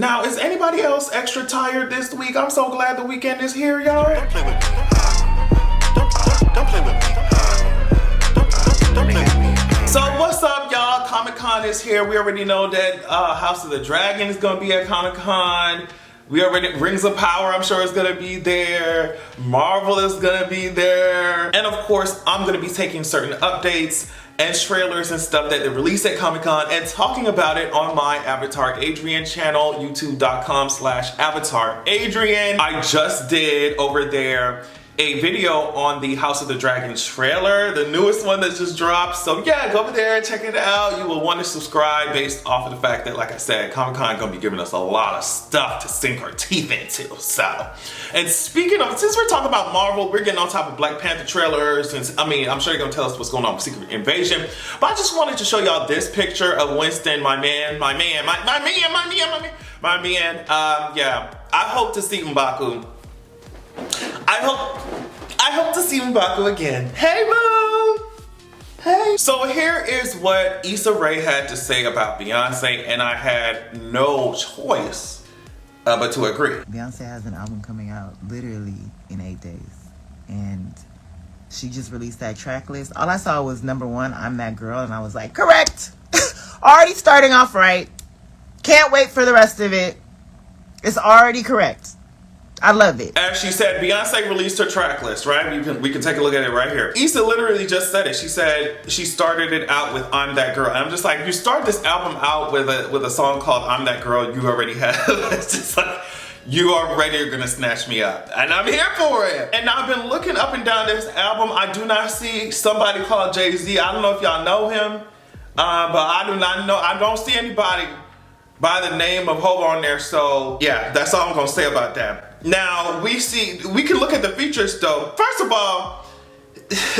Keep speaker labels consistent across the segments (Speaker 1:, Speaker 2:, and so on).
Speaker 1: Now, is anybody else extra tired this week? I'm so glad the weekend is here, y'all.
Speaker 2: Don't play with me. Don't play with me. Don't play with me.
Speaker 1: So what's up, y'all? Comic-Con is here. We already know that House of the Dragon is gonna be at Comic-Con. We already, Rings of Power, I'm sure is gonna be there. Marvel is gonna be there. And of course, I'm gonna be taking certain updates and trailers and stuff that they released at Comic-Con and talking about it on my Avatar Adrian channel, youtube.com/Avatar Adrian. I just did over there a video on the House of the Dragon trailer, the newest one that just dropped. So yeah, go over there and check it out. You will want to subscribe based off of the fact that, like I said, Comic-Con gonna be giving us a lot of stuff to sink our teeth into. So, and speaking of, since we're talking about Marvel, we're getting on top of Black Panther trailers. And I mean, I'm sure you're gonna tell us what's going on with Secret Invasion, but I just wanted to show y'all this picture of Winston, my man. Yeah, I hope to see M'Baku. I hope to see M'Baku again. Hey, Mom! Hey! So here is what Issa Rae had to say about Beyonce, and I had no choice but to agree.
Speaker 3: Beyonce has an album coming out literally in 8 days. And she just released that Tracklist. All I saw was #1, I'm That Girl, and I was like, correct! Already starting off right. Can't wait for the rest of it. It's already correct. I love it.
Speaker 1: As she said, Beyonce released her track list, right? We can take a look at it right here. Issa literally just said it. She said she started it out with I'm That Girl. And I'm just like, you start this album out with a song called I'm That Girl, you already have. It's just like, you already are gonna snatch me up. And I'm here for it. And I've been looking up and down this album. I do not see somebody called Jay-Z. I don't know if y'all know him, but I do not know. I don't see anybody by the name of Hov on there. So yeah, that's all I'm gonna say about that. Now, we can look at the features though. First of all,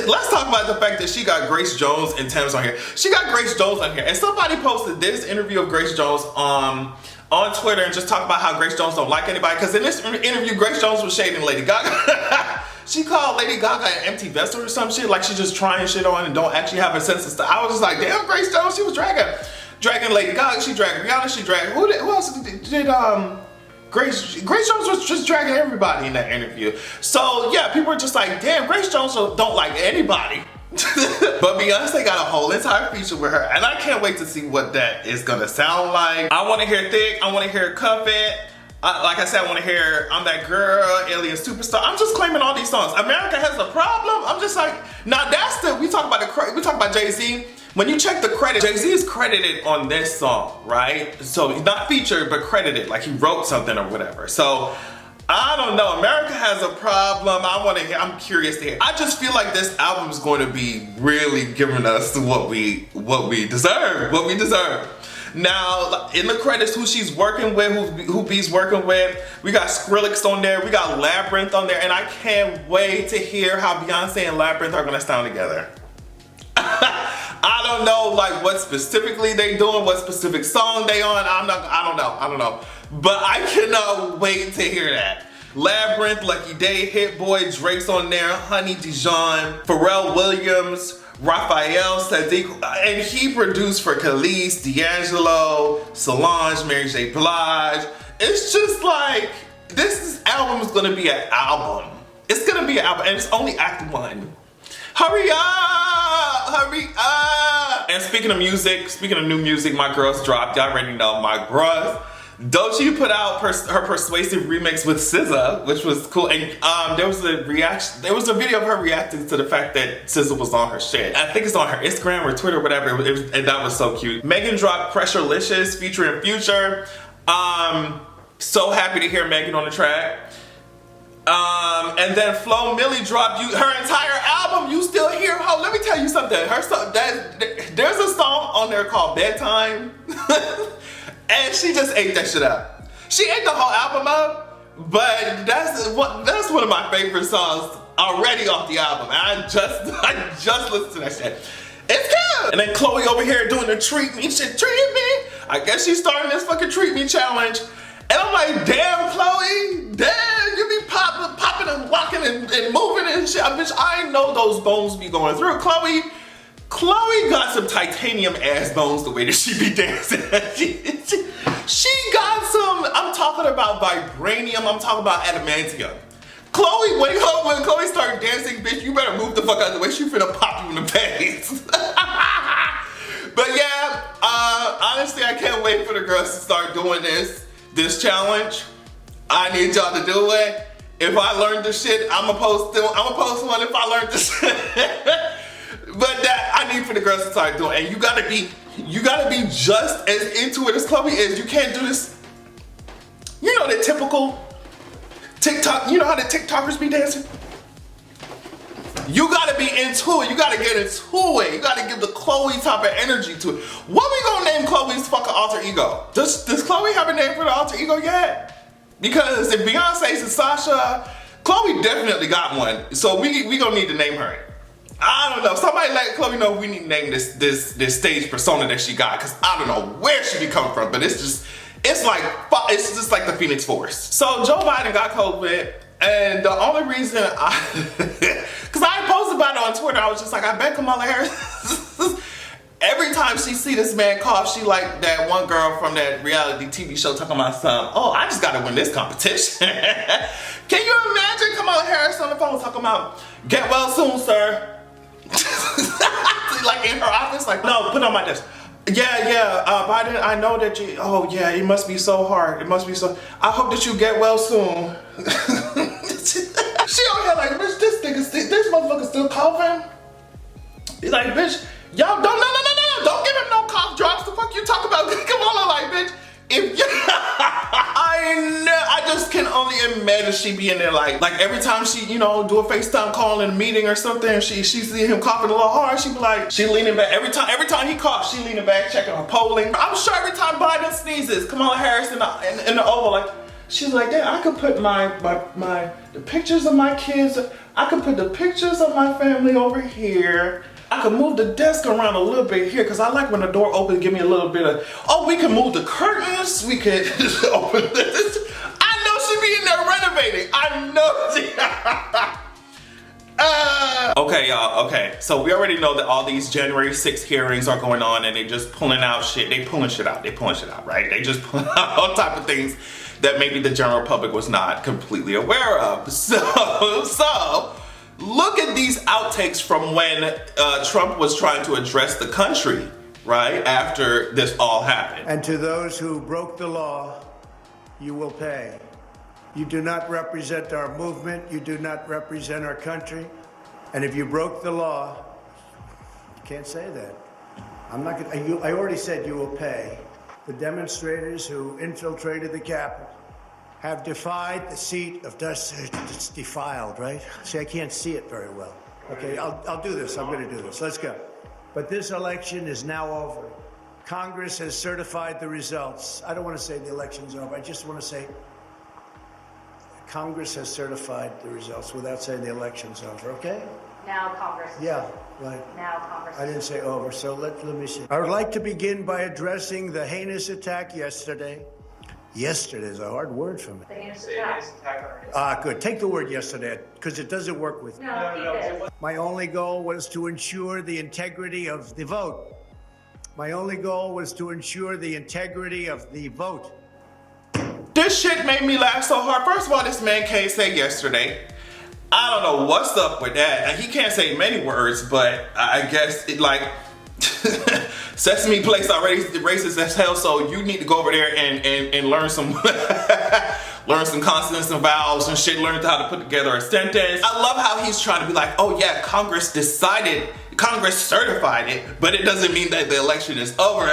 Speaker 1: let's talk about the fact that she got Grace Jones and Thames on here. She got Grace Jones on here. And somebody posted this interview of Grace Jones on Twitter and just talked about how Grace Jones don't like anybody. Because in this interview, Grace Jones was shading Lady Gaga. She called Lady Gaga an empty vessel or some shit, like she's just trying shit on and don't actually have a sense of style. I was just like, damn, Grace Jones, she was dragging Lady Gaga, she dragged Rihanna, she dragged, who else did Grace Jones was just dragging everybody in that interview. So yeah, people are just like, damn, Grace Jones don't like anybody. But Beyonce got a whole entire feature with her, and I can't wait to see what that is gonna sound like. I wanna hear Thick, I wanna hear Cuff It. Like I said, I wanna hear I'm That Girl, Alien Superstar. I'm just claiming all these songs. America Has a Problem. I'm just like, now that's we talk about Jay-Z. When you check the credit, Jay-Z is credited on this song, right? So he's not featured, but credited, like he wrote something or whatever. So I don't know, America Has a Problem. I'm curious to hear. I just feel like this album is going to be really giving us what we deserve, Now, in the credits, who she's working with, who B's working with, we got Skrillex on there, we got Labyrinth on there, and I can't wait to hear how Beyonce and Labyrinth are gonna sound together. I don't know like what specifically they doing, what specific song they on. I don't know. But I cannot wait to hear that. Labyrinth, Lucky Day, Hit Boy, Drake's on there, Honey Dijon, Pharrell Williams, Raphael Sadiq, and he produced for Khalees, D'Angelo, Solange, Mary J. Blige. It's just like, this album is gonna be an album. It's gonna be an album, and it's only Act 1. Hurry up! Hurry up! And speaking of new music, my girls dropped. Y'all already know my girls. Doechii put out her Persuasive remix with SZA, which was cool. And there was a video of her reacting to the fact that SZA was on her shit. I think it's on her Instagram or Twitter or whatever, and that was so cute. Megan dropped Pressurelicious featuring Future. So happy to hear Megan on the track. And then Flo Milli dropped her entire album, You Still Here Ho. Let me tell you something. There's a song on there called Bedtime. And she just ate that shit up. She ate the whole album up, but that's one of my favorite songs already off the album. And I just listened to that shit. It's good. And then Chloe over here doing the treat me shit. Treat me. I guess she's starting this fucking treat me challenge. And I'm like, damn, Chloe, damn, you be popping and walking and moving and shit. Bitch, I know those bones be going through. Chloe, Chloe got some titanium ass bones the way that she be dancing. She got some, I'm talking about vibranium, I'm talking about adamantium. Chloe, when Chloe started dancing, bitch, you better move the fuck out of the way. She finna pop you in the face. But yeah, honestly, I can't wait for the girls to start doing this challenge. I need y'all to do it. If I learned this shit, I'ma post one if I learned this shit. But that I need for the girls to start doing, and you gotta be just as into it as Chloe is. You can't do this. You know the typical TikTok. You know how the TikTokers be dancing. You gotta be into it. You gotta get into it. You gotta give the Chloe type of energy to it. What we gonna name Chloe's fucking alter ego? Does Chloe have a name for the alter ego yet? Because if Beyonce's and Sasha, Chloe definitely got one. So we gonna need to name her. I don't know. Somebody let Chloe know we need to name this stage persona that she got, because I don't know where she be coming from, but it's just like the Phoenix Force. So Joe Biden got COVID, and the only reason because I posted about it on Twitter, I was just like, I bet Kamala Harris. Every time she see this man cough, she like that one girl from that reality TV show talking about something. Oh, I just gotta win this competition. Can you imagine Kamala Harris on the phone talking about, get well soon, sir? Like in her office, like, no, put on my desk. Yeah, Biden, I know that you, oh yeah, it must be so hard. It must be so, I hope that you get well soon. She over here like, bitch, this motherfucker still coughing? He's like, bitch, y'all don't give him no cough drops. The fuck you talk about? Come on, like, bitch. If you, I just can only imagine she be in there like every time she, do a FaceTime call in a meeting or something, she see him coughing a little hard, she be like, she leaning back. Every time he coughs, she leaning back, checking her polling. I'm sure every time Biden sneezes, Kamala Harris in the Oval, like, she's like, yeah, I could put the pictures of my kids, I could put the pictures of my family over here. I could move the desk around a little bit here, because I like when the door opens, give me a little bit of, oh, we can move the curtains, we could open this. I know she be in there renovating. I know she. Okay, y'all, okay. So we already know that all these January 6th hearings are going on, and they just pulling out shit. They pulling shit out, right? They just pulling out all type of things that maybe the general public was not completely aware of. So, look at these outtakes from when Trump was trying to address the country, right, after this all happened.
Speaker 4: And to those who broke the law, you will pay. You do not represent our movement. You do not represent our country. And if you broke the law, you can't say that. I'm not gonna, I already said you will pay. The demonstrators who infiltrated the Capitol have defied the seat of justice. It's defiled, right? See, I can't see it very well. Okay, I'll do this. I'm going to do this. Let's go. But this election is now over. Congress has certified the results. I don't want to say the election's over. I just want to say Congress has certified the results without saying the election's over, okay?
Speaker 5: Now Congress.
Speaker 4: Yeah, right.
Speaker 5: Now Congress.
Speaker 4: I didn't say over, so let me see. I would like to begin by addressing the heinous attack yesterday. Yesterday is a hard word for me.
Speaker 5: The heinous attack.
Speaker 4: Good. Take the word yesterday, because it doesn't work with me.
Speaker 5: No.
Speaker 4: My only goal was to ensure the integrity of the vote. My only goal was to ensure the integrity of the vote.
Speaker 1: This shit made me laugh so hard. First of all, this man can't say yesterday. I don't know what's up with that. He can't say many words, but I guess it like Sesame Place already racist as hell, so you need to go over there and learn some learn some consonants and vowels and shit, learn how to put together a sentence. I love how he's trying to be like, oh yeah, Congress certified it, but it doesn't mean that the election is over.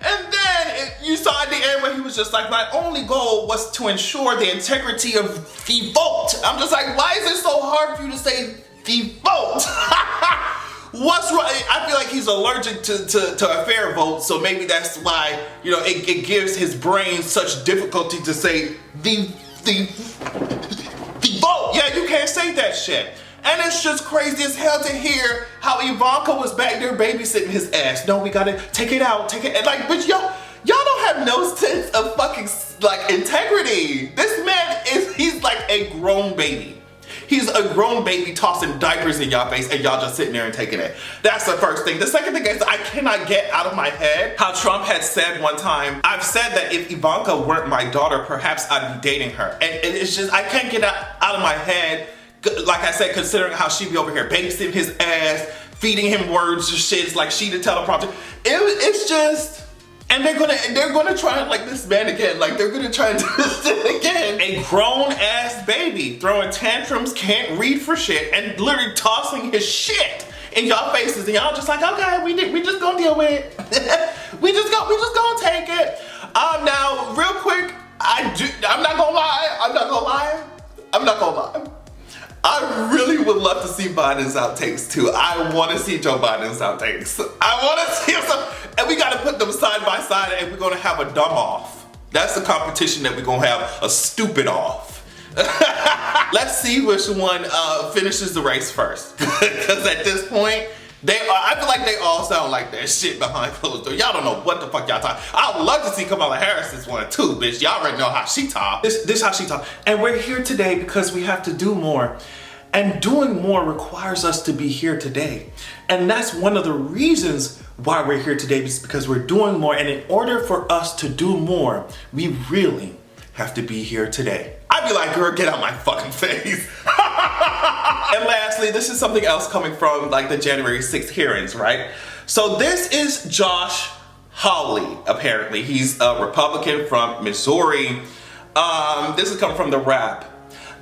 Speaker 1: And then you saw at the end where he was just like, my only goal was to ensure the integrity of the vote. I'm just like, why is it so hard for you to say the vote? What's wrong? I feel like he's allergic to a fair vote, so maybe that's why, it gives his brain such difficulty to say the vote. Yeah, you can't say that shit. And it's just crazy as hell to hear how Ivanka was back there babysitting his ass. No, we gotta take it out, take it. And like, bitch, y'all don't have no sense of fucking like integrity. This man he's like a grown baby. He's a grown baby tossing diapers in y'all face and y'all just sitting there and taking it. That's the first thing. The second thing is I cannot get out of my head how Trump had said one time, I've said that if Ivanka weren't my daughter, perhaps I'd be dating her. And it's just, I can't get out of my head, like I said, considering how she be over here babysitting his ass, feeding him words and shit. It's like she the teleprompter. It's just... And they're gonna try like this man again. Like they're gonna try and do this again. A grown ass baby throwing tantrums, can't read for shit, and literally tossing his shit in y'all faces, and y'all just like, okay, we just gonna deal with it. we just gonna take it. Now, real quick, I'm not gonna lie. I really would love to see Biden's outtakes too. I want to see Joe Biden's outtakes. I want to see some, and we got to put them side by side, and we're going to have a dumb off. That's the competition that we're going to have, a stupid off. Let's see which one finishes the race first. Because at this point, I feel like they all sound like that shit behind closed doors. Y'all don't know what the fuck y'all talk. I would love to see Kamala Harris's one too, bitch. Y'all already know how she talk. This how she talk. And we're here today because we have to do more. And doing more requires us to be here today. And that's one of the reasons why we're here today, is because we're doing more. And in order for us to do more, we really have to be here today. I'd be like, girl, get out my fucking face. And lastly, this is something else coming from like the January 6th hearings, right? So this is Josh Hawley, apparently. He's a Republican from Missouri. This is coming from The Wrap.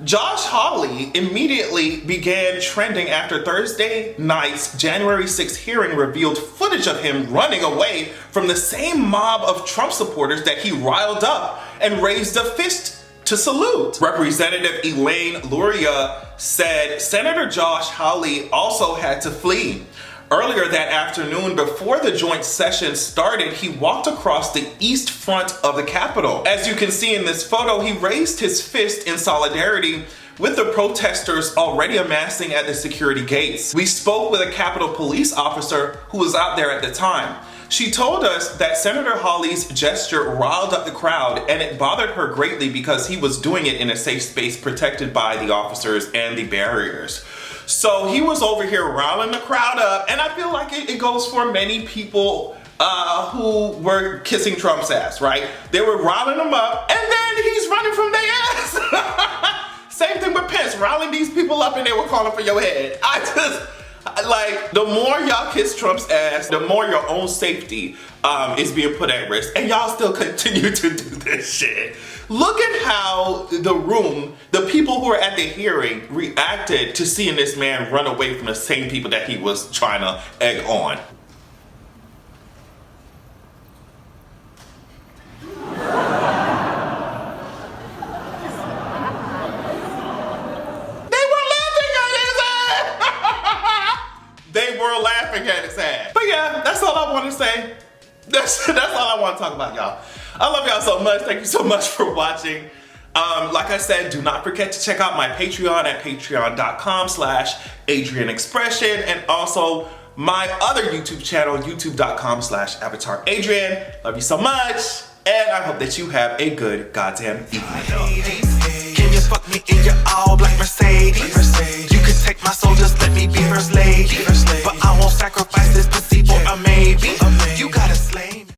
Speaker 1: Josh Hawley immediately began trending after Thursday night's January 6th hearing revealed footage of him running away from the same mob of Trump supporters that he riled up and raised a fist to salute. Representative Elaine Luria said Senator Josh Hawley also had to flee. Earlier that afternoon, before the joint session started, he walked across the east front of the Capitol. As you can see in this photo, he raised his fist in solidarity with the protesters already amassing at the security gates. We spoke with a Capitol police officer who was out there at the time. She told us that Senator Hawley's gesture riled up the crowd, and it bothered her greatly because he was doing it in a safe space protected by the officers and the barriers. So he was over here riling the crowd up, and I feel like it goes for many people who were kissing Trump's ass, right? They were riling him up, and then he's running from their ass. Same thing with Pence, riling these people up, and they were calling for your head. Like, the more y'all kiss Trump's ass, the more your own safety is being put at risk. And y'all still continue to do this shit. Look at how the people who were at the hearing reacted to seeing this man run away from the same people that he was trying to egg on. They were laughing at his ass. But yeah, that's all I want to say. That's all I want to talk about, y'all. I love y'all so much. Thank you so much for watching. Like I said, do not forget to check out my Patreon at patreon.com/AdrianExpression, and also my other YouTube channel, youtube.com/AvatarAdrian. Love you so much, and I hope that you have a good goddamn evening.
Speaker 2: Can you fuck me in your all black Mercedes? You can take my soul, just let me be first lady. But I won't sacrifice this pussy for a maybe.